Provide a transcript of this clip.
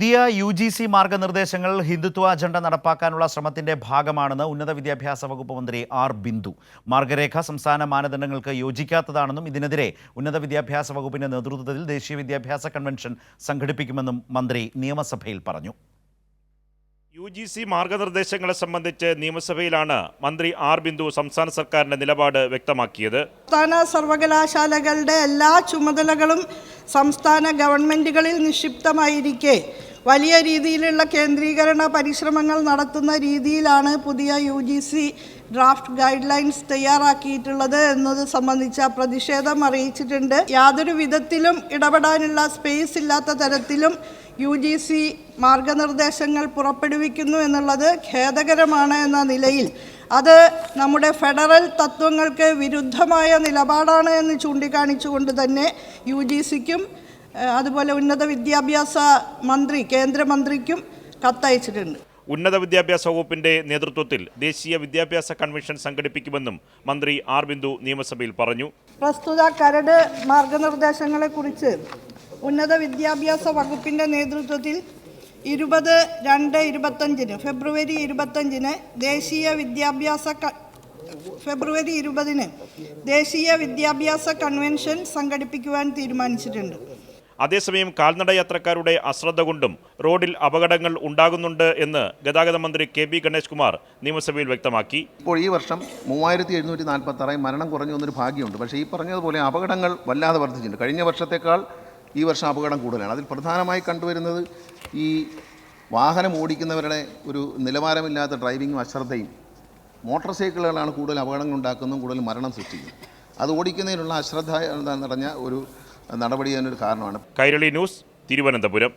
പുതിയ UGC മാർഗനിർദ്ദേശങ്ങൾ Hindutva agenda നടപ്പാക്കാനുള്ള ശ്രമത്തിന്റെ ഭാഗമാണെന്ന് ഉന്നത വിദ്യാഭ്യാസ വകുപ്പ് മന്ത്രി ആർ ബിന്ദു. മാർഗരേഖ സംസ്ഥാന മാനദണ്ഡങ്ങൾക്ക് യോജിക്കാത്തതാണെന്നും ഇതിനെതിരെ ഉന്നത വിദ്യാഭ്യാസ വകുപ്പിന്റെ നേതൃത്വത്തിൽ ദേശീയ വിദ്യാഭ്യാസ കൺവെൻഷൻ സംഘടിപ്പിക്കുമെന്നും മന്ത്രി നിയമസഭയിൽ പറഞ്ഞു. UGC മാർഗനിർദ്ദേശങ്ങളെ സംബന്ധിച്ച് നിയമസഭയിലാണ് മന്ത്രി ആർ ബിന്ദു സംസ്ഥാന സർക്കാരിന്റെ നിലപാട് വ്യക്തമാക്കിയത്. സംസ്ഥാന സർവകലാശാലകളുടെ എല്ലാ ചുമതലകളും സംസ്ഥാന ഗവൺമെന്റുകളിൽ നിക്ഷിപ്തമായിരിക്കെ വലിയ രീതിയിലുള്ള കേന്ദ്രീകരണ പരിശ്രമങ്ങൾ നടത്തുന്ന രീതിയിലാണ് പുതിയ UGC ഡ്രാഫ്റ്റ് ഗൈഡ് ലൈൻസ് തയ്യാറാക്കിയിട്ടുള്ളത് എന്നത് സംബന്ധിച്ച പ്രതിഷേധം അറിയിച്ചിട്ടുണ്ട്. യാതൊരു വിധത്തിലും ഇടപെടാനുള്ള സ്പേസ് ഇല്ലാത്ത തരത്തിലും UGC മാർഗനിർദ്ദേശങ്ങൾ പുറപ്പെടുവിക്കുന്നു എന്നുള്ളത് ഖേദകരമാണ് എന്ന നിലയിൽ അത് നമ്മുടെ ഫെഡറൽ തത്വങ്ങൾക്ക് വിരുദ്ധമായ നിലപാടാണ് എന്ന് ചൂണ്ടിക്കാണിച്ചുകൊണ്ട് തന്നെ UGCക്കും അതുപോലെ ഉന്നത വിദ്യാഭ്യാസ മന്ത്രി കേന്ദ്രമന്ത്രിക്കും കത്തയച്ചിട്ടുണ്ട്. ഉന്നത വിദ്യാഭ്യാസ വകുപ്പിന്റെ നേതൃത്വത്തിൽ ദേശീയ വിദ്യാഭ്യാസ കൺവെൻഷൻ സംഘടിപ്പിക്കുമെന്നും മന്ത്രി ആർ ബിന്ദു നിയമസഭയിൽ പറഞ്ഞു. പ്രസ്തുത കരട് മാർഗനിർദ്ദേശങ്ങളെക്കുറിച്ച് ഉന്നത വിദ്യാഭ്യാസ വകുപ്പിന്റെ നേതൃത്വത്തിൽ 20/2/25 ഫെബ്രുവരി 20-ന് ദേശീയ വിദ്യാഭ്യാസ കൺവെൻഷൻ സംഘടിപ്പിക്കുവാൻ തീരുമാനിച്ചിട്ടുണ്ട്. അതേസമയം കാൽനട യാത്രക്കാരുടെ അശ്രദ്ധ കൊണ്ടും റോഡിൽ അപകടങ്ങൾ ഉണ്ടാകുന്നുണ്ട് എന്ന് ഗതാഗത മന്ത്രി KB ഗണേഷ് കുമാർ നിയമസഭയിൽ വ്യക്തമാക്കി. ഇപ്പോൾ ഈ വർഷം 3746 മരണം കുറഞ്ഞു വന്നൊരു ഭാഗ്യമുണ്ട്. പക്ഷേ ഈ പറഞ്ഞതുപോലെ അപകടങ്ങൾ വല്ലാതെ വർദ്ധിച്ചിട്ടുണ്ട്. കഴിഞ്ഞ വർഷത്തേക്കാൾ ഈ വർഷം അപകടം കൂടുതലാണ്. അതിൽ പ്രധാനമായി കണ്ടുവരുന്നത് ഈ വാഹനം ഓടിക്കുന്നവരുടെ ഒരു നിലവാരമില്ലാത്ത ഡ്രൈവിങ്ങും അശ്രദ്ധയും. മോട്ടോർ സൈക്കിളുകളാണ് കൂടുതൽ അപകടങ്ങൾ ഉണ്ടാക്കുന്നതും കൂടുതൽ മരണം സൃഷ്ടിക്കുന്നത്. അത് ഓടിക്കുന്നതിനുള്ള അശ്രദ്ധ നിറഞ്ഞ ഒരു നടപടി അതിനൊരു കാരണമാണ്. കൈരളി ന്യൂസ്, തിരുവനന്തപുരം.